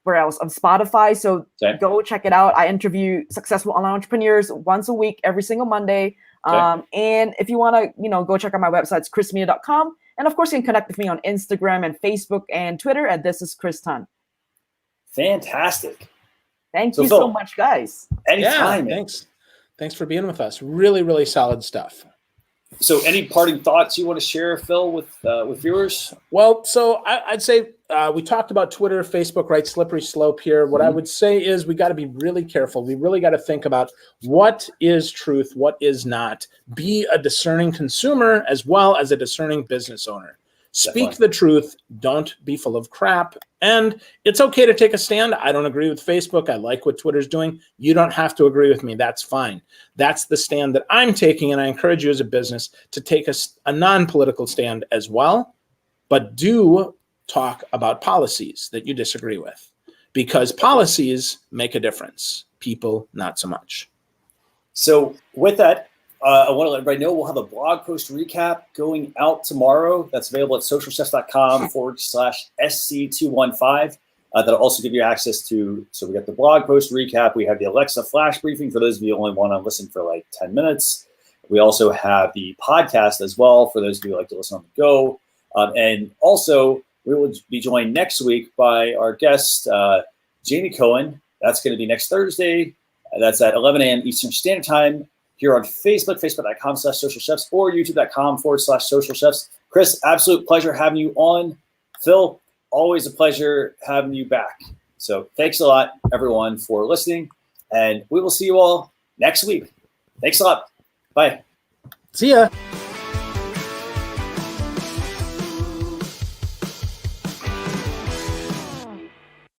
D: where else? On Spotify. So go check it out. I interview successful online entrepreneurs once a week, every single Monday. And if you want to, go check out my website, it's chrismedia.com. And of course, you can connect with me on Instagram and Facebook and Twitter at This Is Chrys Tan.
B: Fantastic.
D: Thank you so much, guys.
B: Anytime.
C: Yeah, thanks for being with us. Really, really solid stuff.
B: So any parting thoughts you want to share, Phil, with viewers?
C: Well, so I'd say we talked about Twitter, Facebook, right? Slippery slope here. What I would say is we got to be really careful. We really got to think about what is truth, what is not. Be a discerning consumer as well as a discerning business owner. Speak the truth. Don't be full of crap. And it's okay to take a stand. I don't agree with Facebook. I like what Twitter's doing. You don't have to agree with me. That's fine. That's the stand that I'm taking. And I encourage you as a business to take a non-political stand as well. But do talk about policies that you disagree with, because policies make a difference. People, not so much.
B: So with that, I want to let everybody know we'll have a blog post recap going out tomorrow. That's available at socialchefs.com/SC215. That'll also give you access to, so we got the blog post recap. We have the Alexa flash briefing for those of you who only want to listen for like 10 minutes. We also have the podcast as well for those of you who like to listen on the go. And also, we will be joined next week by our guest, Jamie Cohen. That's going to be next Thursday. That's at 11 a.m. Eastern Standard Time. Here on Facebook, facebook.com/socialchefs or youtube.com/socialchefs. Chrys, absolute pleasure having you on. Phil, always a pleasure having you back. So thanks a lot, everyone, for listening. And we will see you all next week. Thanks a lot. Bye.
C: See ya.